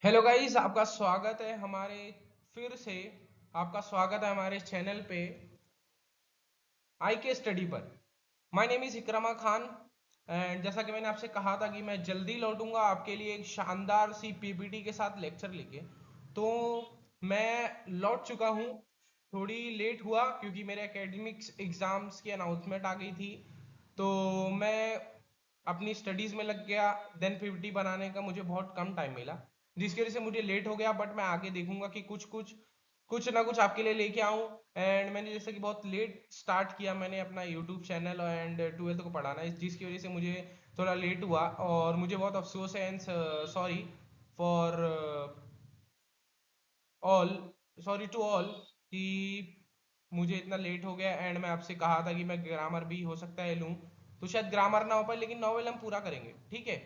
Hello guys, आपका स्वागत है हमारे फिर से आपका स्वागत है हमारे चैनल पे आई के स्टडी पर। My name is Ikrama Khan and जैसा कि मैंने आपसे कहा था कि मैं जल्दी लौटूंगा आपके लिए एक शानदार सी पीपीटी के साथ लेक्चर लेके। तो मैं लौट चुका हूँ। थोड़ी लेट हुआ क्योंकि मेरे एकेडमिक्स एग्जाम्स की अनाउंसमेंट आ गई थी, तो मैं अपनी स्टडीज में लग गया। देन पीपीटी बनाने का मुझे बहुत कम टाइम मिला, जिसकी वजह से मुझे लेट हो गया। बट मैं आगे देखूंगा कि कुछ ना कुछ आपके लिए लेके आऊं। एंड मैंने जैसे कि बहुत लेट स्टार्ट किया मैंने अपना यूट्यूब चैनल एंड ट्वेल्थ को पढ़ाना, जिसकी वजह से मुझे थोड़ा लेट हुआ और मुझे बहुत अफसोस है and sorry for all sorry to all कि मुझे इतना लेट हो गया। एंड मैं आपसे कहा था कि मैं ग्रामर भी हो सकता है लूँ, तो शायद ग्रामर ना हो पाए लेकिन नॉवेल हम पूरा करेंगे, ठीक है।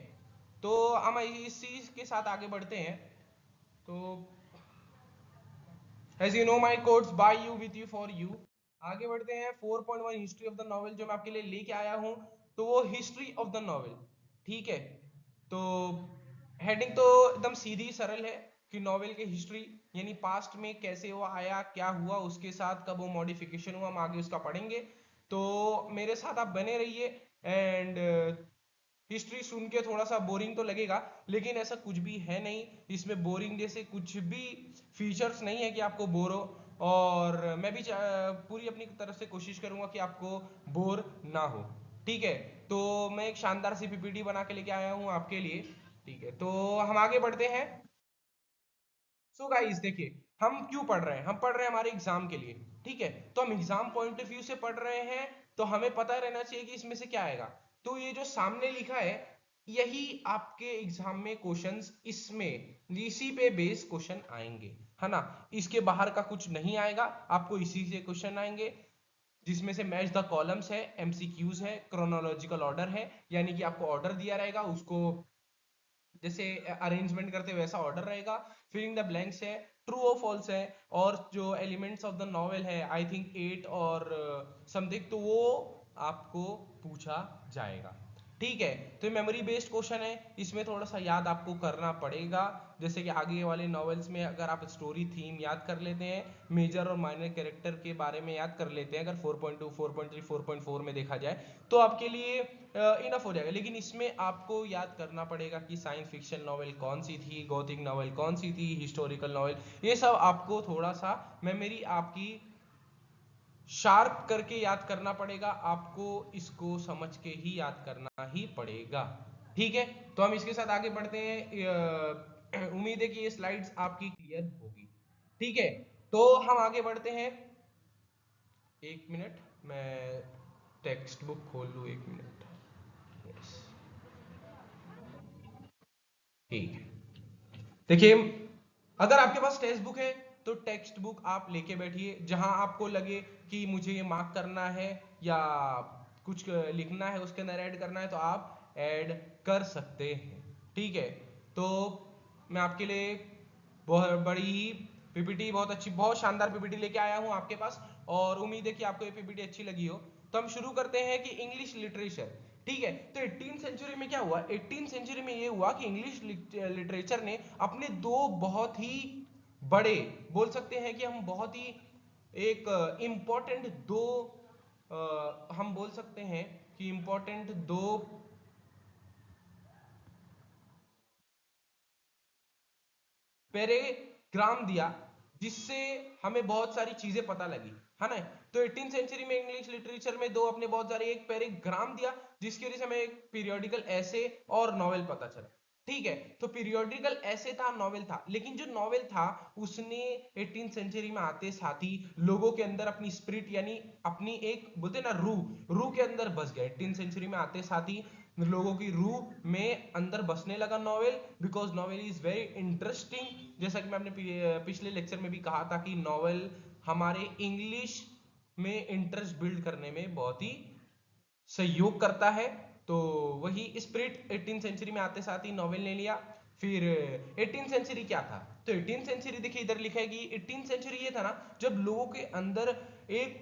तो हम इस चीज़ के साथ आगे बढ़ते हैं। तो as you know my codes by you with you for you. आगे बढ़ते हैं। 4.1 हिस्ट्री ऑफ द नॉवेल जो मैं आपके लिए लेके आया हूँ, तो वो हिस्ट्री ऑफ द नॉवेल, ठीक है। तो हेडिंग तो एकदम सीधी सरल है कि नॉवेल की हिस्ट्री यानी पास्ट में कैसे वो आया, क्या हुआ उसके साथ, कब वो मॉडिफिकेशन हुआ, हम आगे उसका पढ़ेंगे। तो मेरे साथ आप बने रहिए। एंड हिस्ट्री सुन के थोड़ा सा बोरिंग तो लगेगा, लेकिन ऐसा कुछ भी है नहीं। इसमें बोरिंग जैसे कुछ भी फीचर्स नहीं है कि आपको बोर हो। और मैं भी पूरी अपनी तरफ से कोशिश करूंगा कि आपको बोर ना हो, ठीक है। तो मैं एक शानदार सी पीपीटी बना के लेके आया हूँ आपके लिए, ठीक है। तो हम आगे बढ़ते हैं। सो गाइस देखिए, हम क्यों पढ़ रहे हैं? हम पढ़ रहे हैं हमारे एग्जाम के लिए, ठीक है। तो हम एग्जाम पॉइंट ऑफ व्यू से पढ़ रहे हैं, तो हमें पता रहना चाहिए कि इसमें से क्या आएगा। तो ये जो सामने लिखा है, यही आपके एग्जाम में क्वेश्चंस, इसमें इसी पे बेस क्वेश्चन आएंगे, है ना। इसके बाहर का कुछ नहीं आएगा, आपको इसी से क्वेश्चन आएंगे, जिसमें से मैच द कॉलम्स है, एमसीक्यूज है, क्रोनोलॉजिकल ऑर्डर है, यानी कि आपको ऑर्डर दिया रहेगा, उसको जैसे अरेंजमेंट करते वैसा ऑर्डर रहेगा। फिलिंग द ब्लैंक्स है, ट्रू और फॉल्स है। और जो एलिमेंट्स ऑफ द नॉवेल है, आई थिंक 8 और समथिंग, तो वो आपको पूछा जाएगा, ठीक है। तो ये मेमोरी बेस्ड क्वेश्चन है, इसमें थोड़ा सा याद आपको करना पड़ेगा। जैसे कि आगे वाले नॉवेल्स में अगर आप स्टोरी थीम याद कर लेते हैं, मेजर और माइनर कैरेक्टर के बारे में याद कर लेते हैं, अगर 4.2 4.3 4.4 में देखा जाए, तो आपके लिए इनफ हो जाएगा। लेकिन इसमें आपको याद करना पड़ेगा कि साइंस फिक्शन नॉवेल कौन सी थी, गॉथिक नॉवेल कौन सी थी, हिस्टोरिकल नॉवेल, ये सब आपको थोड़ा सा मेमोरी आपकी शार्प करके याद करना पड़ेगा। आपको इसको समझ के ही याद करना ही पड़ेगा, ठीक है। तो हम इसके साथ आगे बढ़ते हैं। उम्मीद है कि ये स्लाइड्स आपकी क्लियर होगी, ठीक है। तो हम आगे बढ़ते हैं। एक मिनट, मैं टेक्स्ट बुक खोल लूँ, एक मिनट। यस, ठीक है। देखिए, अगर आपके पास टेक्स्ट बुक है तो टेक्स्ट बुक आप लेके बैठिए। जहां आपको लगे कि मुझे ये मार्क करना है या कुछ लिखना है, उसके अंदर ऐड करना है, तो आप ऐड कर सकते हैं, ठीक है। तो मैं आपके लिए बहुत बड़ी ही पीपीटी, बहुत अच्छी, बहुत शानदार पीपीटी लेके आया हूं आपके पास, और उम्मीद है कि आपको ये पीपीटी अच्छी लगी हो। तो हम शुरू करते हैं कि इंग्लिश लिटरेचर, ठीक है। तो 18th सेंचुरी में क्या हुआ? 18th सेंचुरी में ये हुआ कि इंग्लिश लिटरेचर ने अपने दो बहुत ही बड़े, बोल सकते हैं कि हम बहुत ही एक इंपॉर्टेंट दो, हम बोल सकते हैं कि इंपॉर्टेंट दो पैराग्राम दिया, जिससे हमें बहुत सारी चीजें पता लगी, है ना। तो 18th सेंचुरी में इंग्लिश लिटरेचर में दो अपने बहुत सारे एक पैराग्राम दिया, जिसकी वजह से हमें एक पीरियोडिकल ऐसे और नॉवेल पता चला, ठीक है। तो पीरियोडिकल ऐसे था, नॉवेल था, लेकिन जो नॉवेल था उसने 18th सेंचुरी में आते साथ ही लोगों के अंदर अपनी स्पिरिट, यानी अपनी एक बोलते ना रूह, रूह के अंदर बस गया। 18th सेंचुरी में आते साथ ही लोगों की रूह में अंदर बसने लगा novel, because novel is very interesting. जैसा कि मैं अपने पिछले लेक्चर में भी कहा था कि नॉवेल हमारे इंग्लिश में इंटरेस्ट बिल्ड करने में बहुत ही सहयोग करता है। तो वही स्पिरिट 18th सेंचुरी में आते साथ ही नॉवेल ने लिया। फिर 18th सेंचुरी क्या था? तो 18th सेंचुरी देखिए, इधर लिखा है कि 18th सेंचुरी ये था ना, जब लोगों के अंदर एक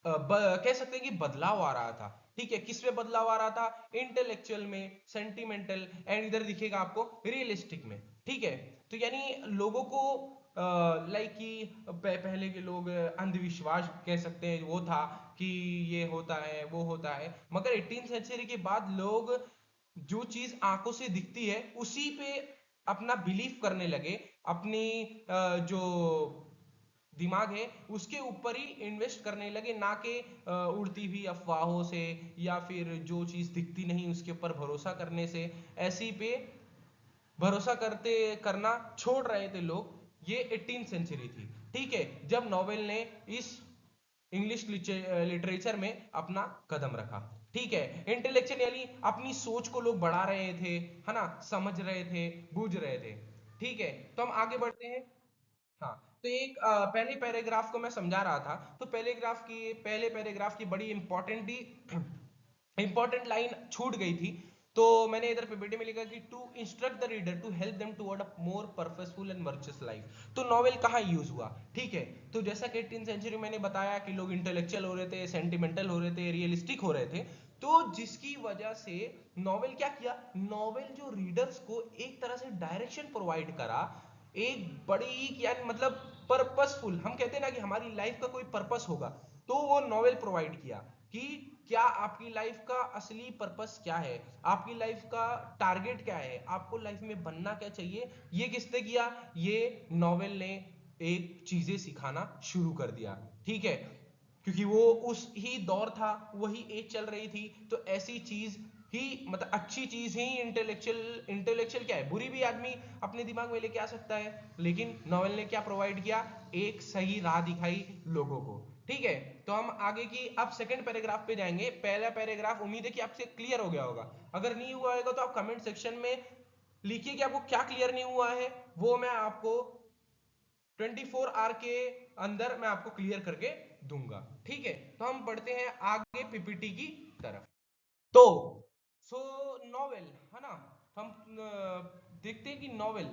कह सकते हैं कि बदलाव आ रहा था। ठीक है, किस में बदलाव आ रहा था, इंटेलेक्चुअल में, सेंटिमेंटल, एंड इधर दिखेगा आपको रियलिस्टिक में। ठीक है, तो यानी लोगों को लाइक कि पहले के लोग अंधविश्वास कह सकते हैं, वो था कि ये होता है वो होता है, मगर 18th सेंचुरी के बाद लोग जो चीज आंखों से दिखती है उसी पे अपना बिलीव करने लगे, अपनी जो दिमाग है उसके ऊपर ही इन्वेस्ट करने लगे, ना कि उड़ती हुई अफवाहों से या फिर जो चीज दिखती नहीं उसके ऊपर भरोसा करने से। ऐसी पे भरोसा करते करना छोड़ रहे थे लोग। ये 18th सेंचुरी थी। ठीक है, जब नोवेल ने इस इंग्लिश लिटरेचर में अपना कदम रखा। ठीक है, इंटेलेक्चुअल यानी अपनी सोच को लोग बढ़ा रहे थे, है ना, समझ रहे थे, बूझ रहे थे। ठीक है, तो हम आगे बढ़ते हैं। हाँ, तो एक पहले पैराग्राफ को मैं समझा रहा था, तो पहले पैराग्राफ की बड़ी इंपॉर्टेंट लाइन छूट गई थी, तो मैंने इधर पीपीटी में लिखा कि to instruct the reader to help them toward a more purposeful and virtuous life. तो नॉवेल कहाँ यूज हुआ, ठीक है, तो जैसा कि 18th सेंचुरी मैंने बताया कि लोग इंटेलेक्चुअल हो रहे थे, सेंटिमेंटल हो रहे थे, रियलिस्टिक हो रहे थे, तो जिसकी वजह से नॉवेल क्या किया, नॉवेल जो रीडर्स को एक तरह से डायरेक्शन प्रोवाइड करा, एक बड़ी क्या मतलब पर्पसफुल, हम कहते हैं ना कि हमारी लाइफ का कोई पर्पस होगा, तो वो नॉवेल प्रोवाइड किया कि क्या आपकी लाइफ का असली पर्पस क्या है, आपकी लाइफ का टारगेट क्या है, आपको लाइफ में बनना क्या चाहिए। ये किसने किया, ये नॉवेल ने एक चीजें सिखाना शुरू कर दिया। ठीक है, क्योंकि वो उस ही दौर था, वही एज चल रही थी, तो ऐसी चीज ही मतलब अच्छी चीज ही इंटेलेक्चुअल क्या है, बुरी भी आदमी अपने दिमाग में लेके आ सकता है, लेकिन नॉवेल ने क्या प्रोवाइड किया, एक सही राह दिखाई लोगों को। ठीक है, तो हम आगे की अब सेकंड पैराग्राफ पे जाएंगे। पहला पैराग्राफ उम्मीद है कि आपसे क्लियर हो गया होगा, अगर नहीं हुआ होगा तो आप कमेंट सेक्शन में लिखिए कि आपको क्या क्लियर नहीं हुआ है, वो मैं आपको 24 आवर के अंदर मैं आपको क्लियर करके दूंगा। ठीक है, तो हम बढ़ते हैं आगे पीपीटी की तरफ। तो सो नॉवेल है ना, हम देखते हैं कि नॉवेल,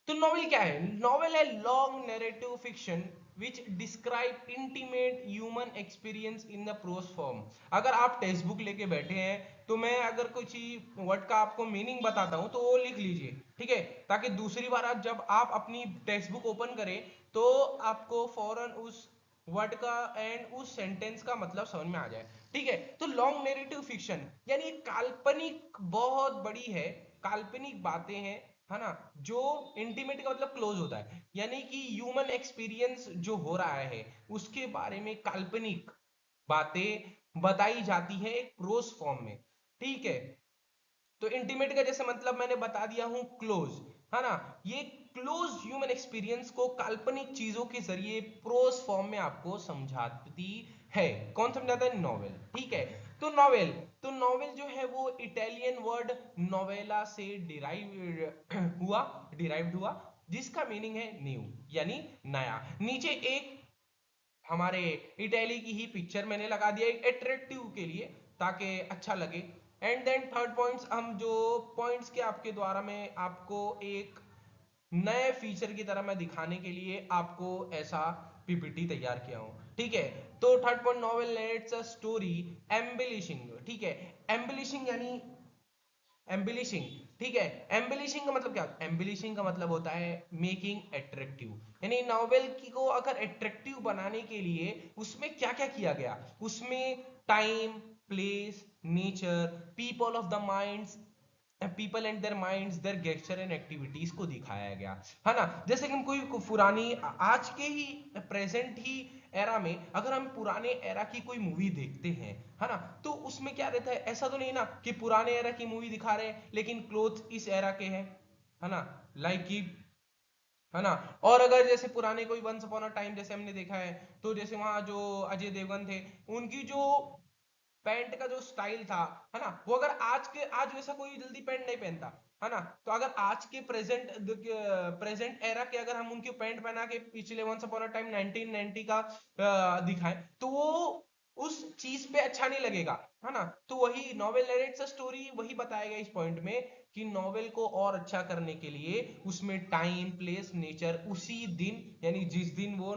तो नॉवेल क्या है, नॉवेल है long narrative fiction which describe intimate human experience in the prose form. अगर आप टेक्स्ट बुक लेके बैठे हैं, तो मैं अगर कुछ वर्ड का आपको मीनिंग बताता हूं तो वो लिख लीजिए, ठीक है, ताकि दूसरी बार आप जब आप अपनी टेक्स्ट बुक ओपन करें तो आपको फौरन उस वर्ड का एंड उस सेंटेंस का मतलब समझ में आ जाए। ठीक है, तो लॉन्ग नेरेटिव फिक्शन यानी काल्पनिक बहुत बड़ी है, काल्पनिक बातें हैं, है ना, जो इंटीमेट का मतलब क्लोज होता है, यानी कि ह्यूमन एक्सपीरियंस जो हो रहा है उसके बारे में काल्पनिक बातें बताई जाती हैं एक प्रोज फॉर्म में। ठीक है, तो इंटीमेट का जैसे मतलब मैंने बता दिया हूं क्लोज, है ना, ये क्लोज ह्यूमन एक्सपीरियंस को काल्पनिक चीजों के जरिए प्रोज फॉर्म में आपको समझाती है। कौन समझाता है, नॉवेल। ठीक है, तो नॉवेल, तो नॉवेल जो है वो इटालियन वर्ड नोवेला से डिराइव्ड हुआ, जिसका मीनिंग है न्यू, यानी नया। नीचे एक हमारे इटैली की ही पिक्चर मैंने लगा दिया एक अट्रैक्टिव के लिए, ताकि अच्छा लगे। एंड देन थर्ड पॉइंट्स, हम जो पॉइंट्स के आपके द्वारा मैं आपको एक नए फीचर की तरह मैं दिखाने के लिए आपको ऐसा पीपीटी तैयार किया हूं। ठीक है, तो third point, novel narrates a story embellishing. ठीक है, एम्बिलिशिंग यानी एम्बिलिशिंग। ठीक है, एम्बिलिशिंग का मतलब क्या, एम्बिलिशिंग का मतलब होता है मेकिंग अट्रैक्टिव, यानी नॉवेल की को अगर अट्रैक्टिव बनाने के लिए उसमें क्या क्या किया गया, उसमें time, place, nature, people of the minds, people and their minds, their gesture and activities को दिखाया गया, है ना। जैसे कि हम कोई पुरानी आज के ही प्रेजेंट ही एरा में अगर हम पुराने एरा की कोई मूवी देखते हैं, है ना, तो उसमें क्या रहता है, ऐसा तो नहीं ना कि पुराने एरा की मूवी दिखा रहे हैं लेकिन क्लोथ इस एरा के हैं, है ना, लाइक कि, है ना। और अगर जैसे पुराने कोई वंस अपॉन अ टाइम जैसे हमने देखा है, तो जैसे वहां जो अजय देवगन थे, उनकी जो पैंट का जो स्टाइल था, है ना, वो अगर आज वैसा कोई जल्दी पैंट नहीं पहनता, है ना, तो अगर आज के प्रेजेंट एरा के अगर हम उनकी पैंट पहना के पिछले वंस अपॉन अ टाइम 1990 का दिखाएं, तो वो उस चीज पे अच्छा नहीं लगेगा, है ना। तो वही नॉवेल नरेट्स अ स्टोरी, वही बताया गया इस पॉइंट में कि नॉवेल को और अच्छा करने के लिए उसमें टाइम, प्लेस, नेचर, उसी दिन यानी जिस दिन वो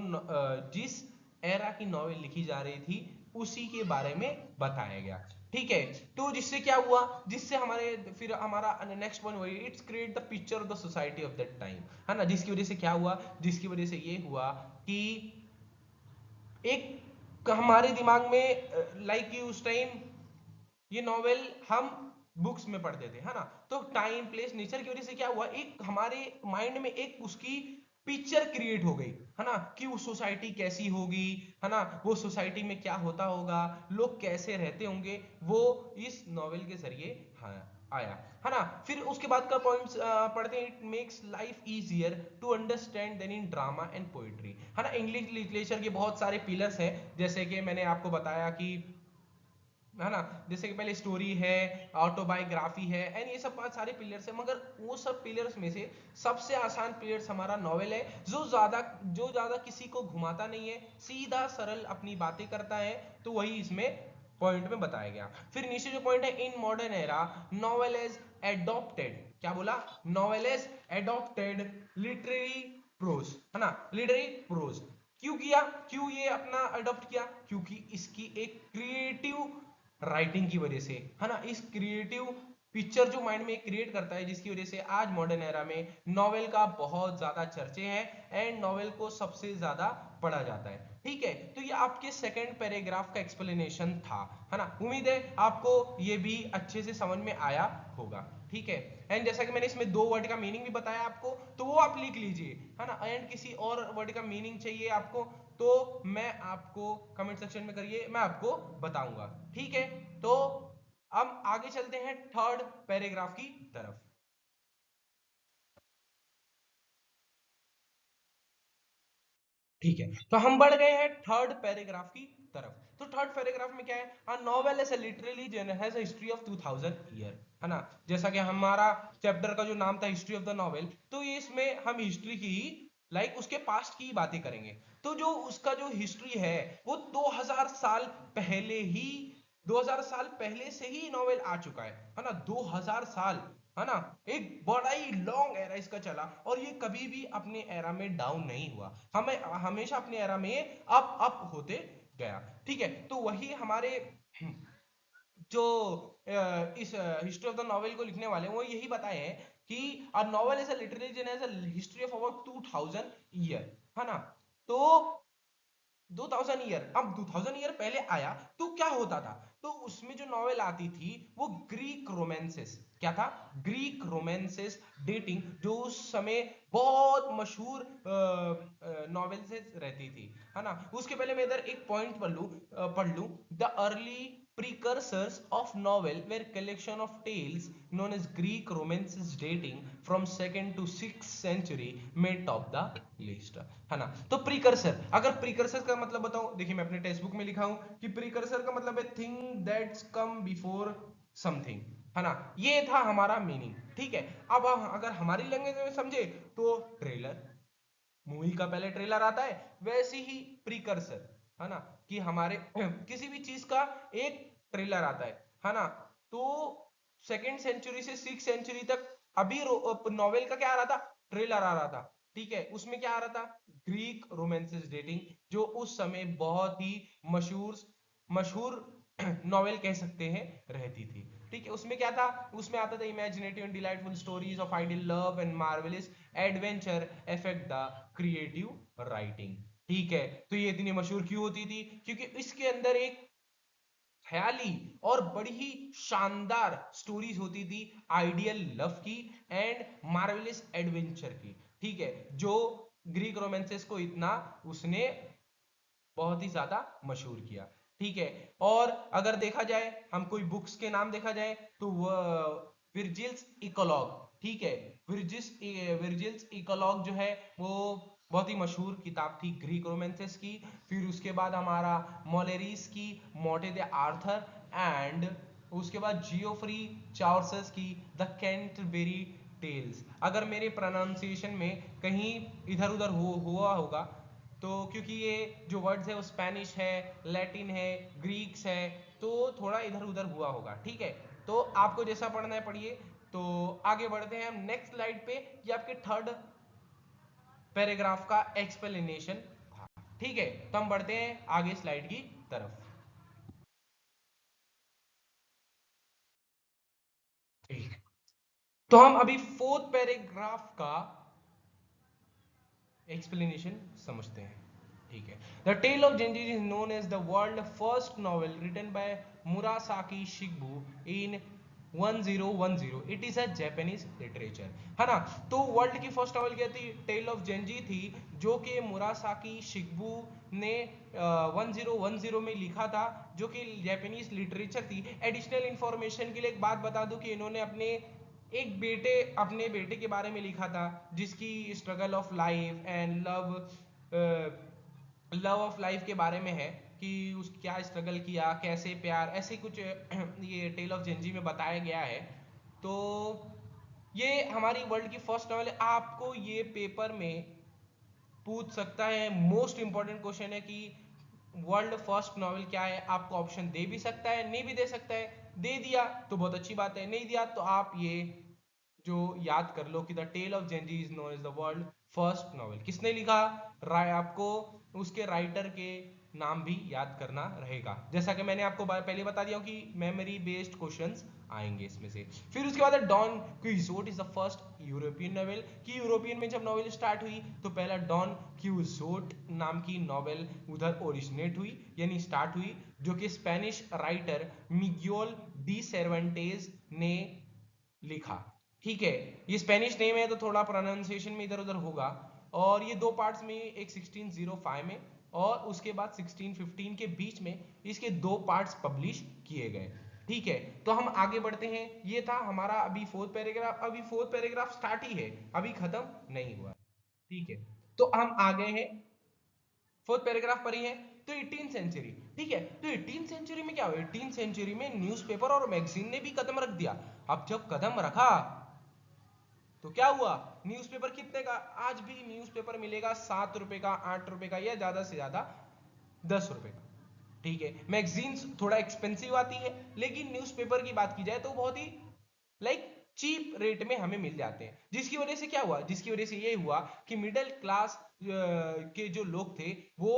जिस एरा की नॉवेल लिखी जा रही थी उसी के बारे में बताया गया। ठीक है, तो जिससे क्या हुआ, जिससे हमारे फिर हमारा नेक्स्ट वन वही, it's create the picture of the society of that time, है ना। जिसकी वजह से क्या हुआ, जिसकी वजह से ये हुआ कि एक हमारे दिमाग में लाइक कि उस टाइम ये नॉवेल हम बुक्स में पढ़ते थे, है ना। तो टाइम प्लेस नेचर की वजह से क्या हुआ, एक हमारे माइंड में एक उसकी पिक्चर क्रिएट हो गई, है ना, कि वो सोसाइटी कैसी होगी, है ना, वो सोसाइटी में क्या होता होगा, लोग कैसे रहते होंगे, वो इस नॉवेल के जरिए हाँ आया, है ना। फिर उसके बाद का पॉइंट्स पढ़ते हैं, it makes life easier to understand than in drama and poetry, है ना। इंग्लिश लिटरेचर के बहुत सारे पिलर्स हैं, जैसे कि मैंने आपको बताया कि, है ना, जैसे कि पहले स्टोरी है, ऑटोबायोग्राफी है, एंड ये सब बहुत सारे पिलर्स है, मगर वो सब पिलर्स में से सबसे आसान पिलर्स हमारा नॉवेल है, जो ज्यादा किसी को घुमाता नहीं है, सीधा सरल अपनी बातें करता है, तो वही इसमें पॉइंट में बताया गया। फिर नीचे जो पॉइंट है, in modern era novel is adopted, क्या बोला, novel is adopted literary prose, है ना, लिटरेरी प्रोज। क्यों किया, क्यों ये अपना अडॉप्ट किया, क्योंकि इसकी एक क्रिएटिव राइटिंग की वजह से, है ना, इस क्रिएटिव पिक्चर जो माइंड में क्रिएट करता है, जिसकी वजह से आज मॉडर्न एरा में नॉवेल का बहुत ज्यादा चर्चे हैं एंड नॉवेल को सबसे ज्यादा पढ़ा जाता है। ठीक है, तो ये आपके सेकंड पैराग्राफ का एक्सप्लेनेशन था, है ना। उम्मीद है आपको ये भी अच्छे से समझ में आया होगा। ठीक है, एंड जैसा कि मैंने इसमें दो वर्ड का मीनिंग भी बताया आपको, तो वो आप लिख लीजिए, है ना। एंड किसी और वर्ड का मीनिंग चाहिए आपको, तो मैं आपको कमेंट सेक्शन में करिए, मैं आपको बताऊंगा। ठीक है, तो अब आगे चलते हैं थर्ड पैराग्राफ की तरफ। ठीक है, तो हम बढ़ गए हैं थर्ड पैराग्राफ की तरफ। तो थर्ड पैराग्राफ में क्या है, a novel is literally has a history of 2000 year, है ना। जैसा कि हमारा चैप्टर का जो नाम था हिस्ट्री ऑफ द नॉवेल, तो ये इसमें हम हिस्ट्री की लाइक उसके पास्ट की बातें करेंगे। तो जो उसका जो हिस्ट्री है वो 2000 साल पहले ही, 2000 साल पहले से ही नॉवेल आ चुका है ना, 2000 साल, है ना। एक बड़ा ही लॉन्ग एरा इसका चला, और ये कभी भी अपने एरा में डाउन नहीं हुआ, हमें हमेशा अपने एरा में अप अप होते गया। ठीक है, तो वही हमारे जो इस हिस्ट्री ऑफ द नॉवेल को लिखने वाले हैं, वो यही बताए हैं कि a novel is a literature has a history of about 2000 year, है ना। तो 2000 ईयर, अब 2000 ईयर पहले आया तो क्या होता था, तो उसमें जो नॉवेल आती थी वो ग्रीक रोमांसेस, क्या था, ग्रीक रोमांसेस डेटिंग, जो उस समय बहुत मशहूर नॉवेल से रहती थी, है ना। उसके पहले मैं इधर एक पॉइंट पढ़ लूं, the early precursors of novel were collection of tales known as Greek romances dating from 2nd to 6th century made top the list, है ना। तो प्रीकर्सर, अगर प्रीकर्सर का मतलब बताऊं, देखिए मैं अपने टेक्स्ट बुक में लिखा हूं कि प्रीकर्सर का मतलब है thing that's come before something, है ना। ये था हमारा मीनिंग। ठीक है, अब अगर हमारी लैंग्वेज में समझे तो ट्रेलर, मूवी का पहले ट्रेलर आता है, वैसे ही प्रीकर्सर, है ना, कि हमारे किसी भी चीज का एक ट्रेलर आता है ना। तो सेकेंड सेंचुरी से 6th सेंचुरी तक अभी नॉवेल का क्या आ रहा था, ट्रेलर आ रहा था। ठीक है, उसमें क्या आ रहा था, ग्रीक रोमांसेस डेटिंग, जो उस समय बहुत ही मशहूर मशहूर नॉवेल कह सकते हैं रहती थी। ठीक है, उसमें क्या था, उसमें आता था imaginative and delightful stories of ideal love and marvellous adventure affect the creative writing. ठीक है, तो ये इतनी मशहूर क्यों होती थी, क्योंकि इसके अंदर एक ख्याली और बड़ी ही शानदार स्टोरीज होती थी आइडियल लव की एंड मार्वेलस एडवेंचर की। ठीक है, जो ग्रीक रोमांसेस को इतना उसने बहुत ही ज्यादा मशहूर किया। ठीक है, और अगर देखा जाए, हम कोई बुक्स के नाम देखा जाए, तो विर्जिल्स इकोलॉग, ठीक है, विर्जिल्स इकोलॉग जो है वो बहुत ही मशहूर किताब थी ग्रीक रोमांसेस की। फिर उसके बाद हमारा मोलेरिस की मोटे द आर्थर, एंड उसके बाद जियोफ्री चार्ल्स की द कैंटरबरी टेल्स। अगर मेरे प्रोनाउंसिएशन में कहीं इधर उधर हुआ होगा, तो क्योंकि ये जो वर्ड्स है वो स्पेनिश है, लैटिन है, ग्रीक्स है, तो थोड़ा इधर उधर हुआ होगा। ठीक है, तो आपको जैसा पढ़ना है पढ़िए। तो आगे बढ़ते हैं हम नेक्स्ट स्लाइड पे, ये आपके थर्ड पैराग्राफ का एक्सप्लेनेशन था। ठीक है, तो हम बढ़ते हैं आगे स्लाइड की तरफ। तो हम अभी फोर्थ पैराग्राफ का एक्सप्लेनेशन समझते हैं। ठीक है। The tale of Genji is known as the world first novel written by Murasaki Shikibu in 1010। It is a Japanese literature, है ना। तो वर्ल्ड की फर्स्ट नॉवेल क्या थी? टेल ऑफ जेंजी थी, जो कि मुरासाकी शिकबू ने 1010 में लिखा था, जो कि जापानीज लिटरेचर थी। एडिशनल इंफॉर्मेशन के लिए एक बात बता दूं कि इन्होंने अपने बेटे के बारे में लिखा था, जिसकी struggle of life and love of life के बारे में है, कि उस क्या स्ट्रगल किया, कैसे प्यार, ऐसे कुछ ये टेल ऑफ जेंजी में बताया गया है। तो ये हमारी वर्ल्ड की फर्स्ट नॉवेल है। आपको ये पेपर में पूछ सकता है, मोस्ट इंपॉर्टेंट क्वेश्चन है कि वर्ल्ड फर्स्ट नॉवेल क्या है। आपको ऑप्शन दे भी सकता है, नहीं भी दे सकता है। दे दिया तो बहुत अच्छी बात है, नहीं दिया तो आप ये जो याद कर लो कि the tale of Genji is known as the world first novel. किसने लिखा? आपको उसके राइटर के नाम भी याद करना रहेगा, जैसा कि मैंने आपको पहले बता दिया कि मेमोरी बेस्ड क्वेश्चंस आएंगे इसमें से। फिर उसके बाद Don Quixote is the first European novel, कि यूरोपियन में जब नॉवेल स्टार्ट हुई तो पहला डॉन क्विक्सोट नाम की नॉवेल उधर ओरिजिनेट हुई, यानी स्टार्ट हुई, जो कि स्पेनिश राइटर मिग्यूल डी सर्वेंटेज ने लिखा। ठीक है। ये स्पेनिश नेम है तो थोड़ा प्रोनाउंसिएशन में इधर उधर होगा। और ये दो पार्ट्स में, एक 1605 में और उसके बाद 1615 के बीच में इसके दो पार्ट्स पब्लिश किए गए। ठीक है। तो हम आगे बढ़ते हैं। ये था हमारा अभी फोर्थ पैराग्राफ। अभी फोर्थ पैराग्राफ स्टार्ट ही है, अभी खत्म नहीं हुआ। ठीक है। तो हम आ गए हैं, फोर्थ पैराग्राफ पर ही है। तो 18 सेंचुरी, ठीक है। तो 18 सेंचुरी में क्या हुआ? 18 सेंचुरी में न्यूज़पेपर और मैगजीन ने भी कदम रख दिया। अब जब कदम रखा तो क्या हुआ? न्यूज़पेपर कितने का? आज भी न्यूज़पेपर मिलेगा 7 रुपए का, 8 रुपए का, या ज्यादा से ज्यादा 10 रुपए का। ठीक है। मैगजीन्स थोड़ा एक्सपेंसिव आती है, लेकिन न्यूज़पेपर की बात की जाए तो बहुत ही लाइक चीप रेट में हमें मिल जाते हैं। जिसकी वजह से क्या हुआ? जिसकी वजह से ये हुआ कि मिडिल क्लास के जो लोग थे वो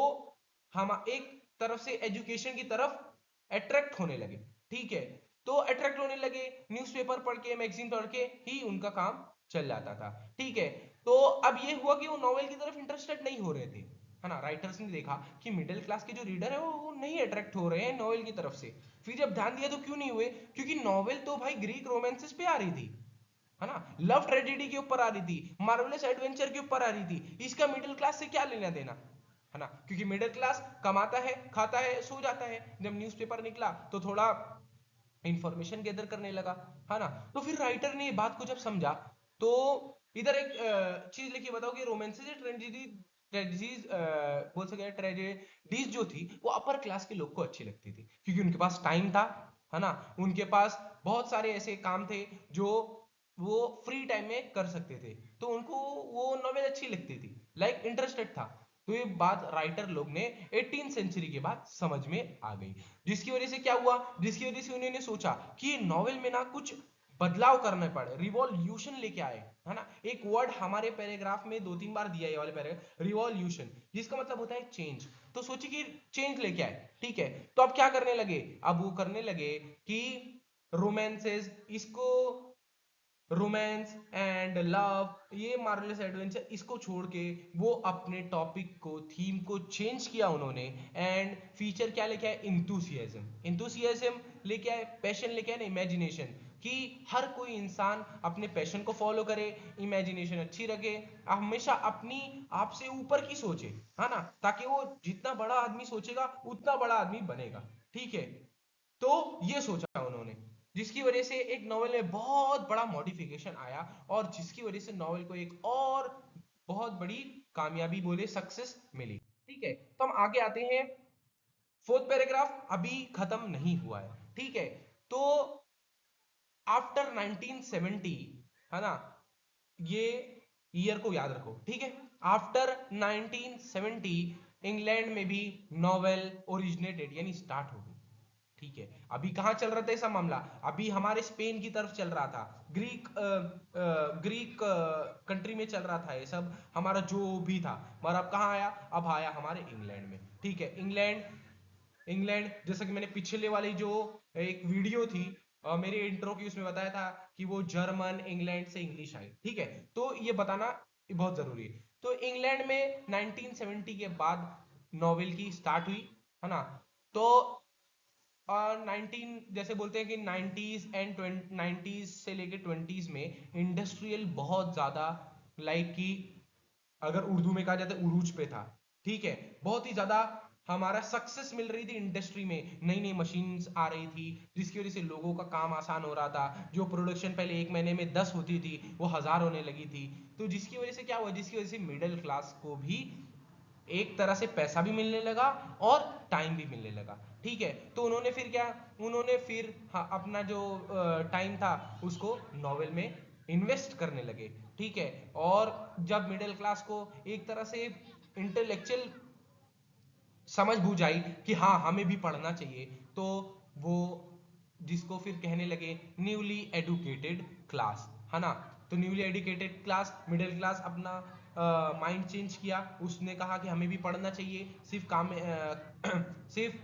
हम एक तरफ से एजुकेशन की तरफ अट्रैक्ट होने लगे। ठीक है। तो अट्रैक्ट होने लगे, न्यूज़पेपर पढ़ के, मैगजीन पढ़ के ही उनका काम चल जाता था। ठीक है। तो अब ये हुआ कि वो नॉवेल की तरफ इंटरेस्टेड नहीं हो रहे थे, है ना। राइटर्स ने देखा कि मिडिल क्लास के जो रीडर है वो नहीं अट्रैक्ट हो रहे हैं नॉवेल की तरफ से। फिर जब ध्यान दिया तो क्यों नहीं हुए? क्योंकि नॉवेल तो भाई ग्रीक रोमांसेस पे आ रही थी, है ना, लव ट्रेजेडी के ऊपर आ रही थी, मार्वेलस एडवेंचर के ऊपर आ रही थी। इसका मिडिल क्लास से क्या लेना देना, है ना। क्योंकि मिडिल क्लास कमाता है, खाता है, सो जाता है। जब न्यूज़पेपर निकला तो थोड़ा इंफॉर्मेशन गैदर करने लगा, है ना। तो फिर राइटर ने ये बात को जब समझा तो इधर एक चीज लिखी, बताओ कि रोमांसेस या ट्रेजेडी, ट्रेजेडीज बोल सके, ट्रेजेडीज जो थी वो अपर क्लास के लोग को अच्छी लगती थी, क्योंकि उनके पास टाइम था, है ना। उनके पास बहुत सारे ऐसे काम थे जो वो फ्री टाइम में कर सकते थे, तो उनको वो नॉवेल अच्छी लगती थी, लाइक इंटरेस्टेड था। तो ये बात राइटर लोग ने 18 सेंचुरी के बाद समझ में आ गई। जिसकी वजह से क्या हुआ? जिसकी वजह से उन्होंने सोचा कि नॉवेल में ना कुछ बदलाव करने पड़े, रिवॉल्यूशन लेके आए, है ना। एक वर्ड हमारे पैराग्राफ में 2-3 बार दिया है, ये वाले पैराग्राफ, रिवॉल्यूशन, जिसका मतलब होता है चेंज। तो सोचिए कि चेंज लेके आए। ठीक है। तो अब क्या करने लगे? अब वो करने लगे कि रोमांसेस, इसको रोमांस एंड लव, ये मार्वलस एडवेंचर, इसको छोड़ के वो अपने टॉपिक को, थीम को चेंज किया उन्होंने। एंड फीचर क्या लेके आए? इंथुसियाज्म। इंथुसियाज्म लेके आए, पैशन लेके आए ना, इमेजिनेशन, कि हर कोई इंसान अपने पैशन को फॉलो करे, इमेजिनेशन अच्छी रखे, हमेशा अपनी आप से ऊपर की सोचे, है ना, ताकि वो जितना बड़ा आदमी सोचेगा उतना बड़ा आदमी बनेगा। ठीक है। तो ये सोचा उन्होंने, जिसकी वजह से एक नॉवेल में बहुत बड़ा मॉडिफिकेशन आया, और जिसकी वजह से नॉवेल को एक और बहुत बड़ी कामयाबी, बोले सक्सेस, मिली। ठीक है। तो हम आगे आते हैं। फोर्थ पैराग्राफ अभी खत्म नहीं हुआ है। ठीक है। तो आफ्टर 1970, है ना, ये ईयर को याद रखो। ठीक है। आफ्टर 1970 इंग्लैंड में भी नॉवेल ओरिजिनेटेड, यानी स्टार्ट हो गई। ठीक है। अभी कहां चल रहा था ऐसा मामला? अभी हमारे स्पेन की तरफ चल रहा था, ग्रीक कंट्री में चल रहा था ये सब हमारा जो भी था। मगर अब कहां आया? अब आया हमारे इंग्लैंड में। ठीक है। इंग्लैंड, इंग्लैंड जैसा कि मैंने पिछले वाली जो एक वीडियो थी मेरे इंट्रो की उसमें बताया था कि वो जर्मन इंग्लैंड से इंग्लिश आई, ठीक है, तो ये बताना बहुत जरूरी है। तो इंग्लैंड में 1970 के बाद नॉवेल की स्टार्ट हुई, है ना। तो 19 जैसे बोलते हैं कि 90s एंड 90s से लेके 20s में इंडस्ट्रियल बहुत ज्यादा, लाइक कि अगर उर्दू में कहा जाए तो उरूज पे था, ठीक है, बहुत ही ज्यादा हमारा सक्सेस मिल रही थी इंडस्ट्री में, नई नई मशीन्स आ रही थी जिसकी वजह से लोगों का काम आसान हो रहा था, जो प्रोडक्शन पहले एक महीने में 10 होती थी वो 1000 होने लगी थी। तो जिसकी वजह से क्या हुआ, जिसकी वजह से मिडिल क्लास को भी एक तरह से पैसा भी मिलने लगा और टाइम भी मिलने लगा, ठीक है। तो उन्होंने फिर क्या, उन्होंने फिर हाँ, अपना जो टाइम था उसको नॉवेल में इन्वेस्ट करने लगे, ठीक है। और जब मिडिल क्लास को एक तरह से इंटेलेक्चुअल समझ बूझ आई कि हाँ हमें भी पढ़ना चाहिए, तो वो जिसको फिर कहने लगे न्यूली एडुकेटेड क्लास, है ना। तो newly educated class, middle class अपना माइंड चेंज किया, उसने कहा कि हमें भी पढ़ना चाहिए, सिर्फ काम सिर्फ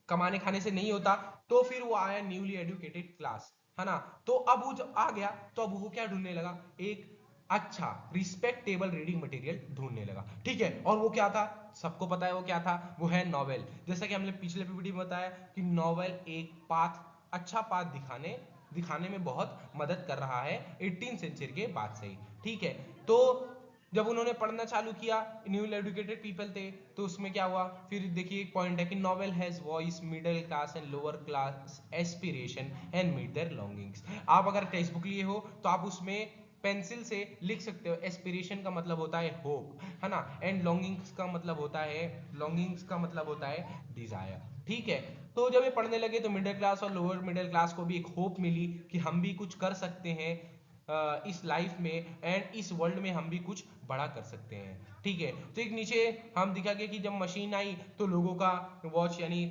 कमाने खाने से नहीं होता। तो फिर वो आया न्यूली एडुकेटेड क्लास, है ना। तो अब वो जब आ गया तो अब वो क्या ढूंढने लगा, एक अच्छा रिस्पेक्टेबल रीडिंग मटेरियल ढूंढने लगा, ठीक है। और वो क्या था, सबको पता है वो क्या था, वो है नॉवेल। जैसा कि हमने पिछले पीपीटी में बताया कि नॉवेल एक पाथ, अच्छा पाथ दिखाने दिखाने में बहुत मदद कर रहा है 18 सेंचुरी के बाद से ही, ठीक है। तो जब उन्होंने पढ़ना चालू किया, न्यू एजुकेटेड पीपल थे, तो उसमें क्या हुआ, फिर देखिए एक पॉइंट है कि novel has voice middle class and lower class aspiration and meet their longings. आप अगर टेक्स्ट बुक लिए हो तो आप उसमें पेंसिल से लिख सकते हो, एस्पिरेशन का मतलब होता है होप, है ना, एंड लॉन्गिंग्स का मतलब होता है, लॉन्गिंग्स का मतलब होता है डिजायर, ठीक है। तो जब ये पढ़ने लगे तो मिडिल क्लास और लोअर मिडिल क्लास को भी एक होप मिली कि हम भी कुछ कर सकते हैं इस लाइफ में एंड इस वर्ल्ड में हम भी कुछ बड़ा कर सकते हैं, ठीक है। तो एक नीचे हम दिखा गया कि जब मशीन आई तो लोगों का वॉच यानी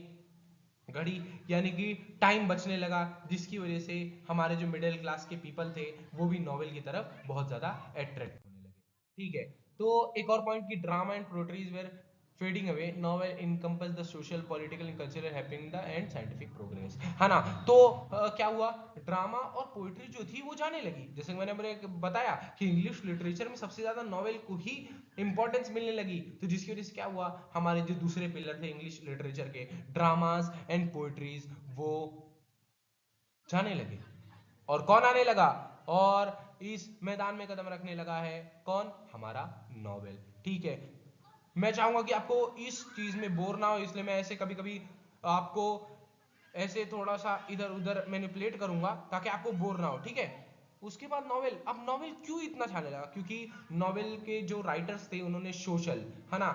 घड़ी यानी कि टाइम बचने लगा, जिसकी वजह से हमारे जो मिडिल क्लास के पीपल थे वो भी नॉवेल की तरफ बहुत ज्यादा अट्रैक्ट होने लगे, ठीक है। तो एक और पॉइंट की drama and poetries were fading away, novel encompass the social political and cultural happening the and scientific progress, है ना। तो क्या हुआ, ड्रामा और पोइट्री जो थी वो जाने लगी, जैसे मैंने बताया कि इंग्लिश लिटरेचर में सबसे ज्यादा नॉवेल को ही इंपॉर्टेंस मिलने लगी। तो जिसकी वजह से क्या हुआ, हमारे जो दूसरे पिलर थे इंग्लिश लिटरेचर के, ड्रामास एंड पोइट्रीज, वो जाने लगे। और कौन आने लगा, और इस मैदान में कदम रखने लगा है कौन, हमारा नॉवेल, ठीक है। मैं चाहूंगा कि आपको इस चीज में बोर ना हो, इसलिए मैं ऐसे कभी कभी आपको ऐसे थोड़ा सा इधर उधर मैनिपुलेट करूंगा ताकि आपको बोर ना हो, ठीक है। उसके बाद नॉवेल, अब नॉवेल क्यों इतना छाने लगा, क्योंकि नॉवेल के जो राइटर्स थे उन्होंने सोशल, है ना,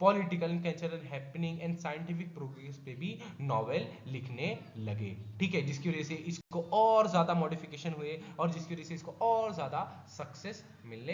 political and cultural happening and scientific progress पे भी नॉवेल लिखने लगे, ठीक है, जिसकी वजह से इसको और ज्यादा मॉडिफिकेशन हुए और जिसकी वजह से इसको और ज्यादा सक्सेस मिलने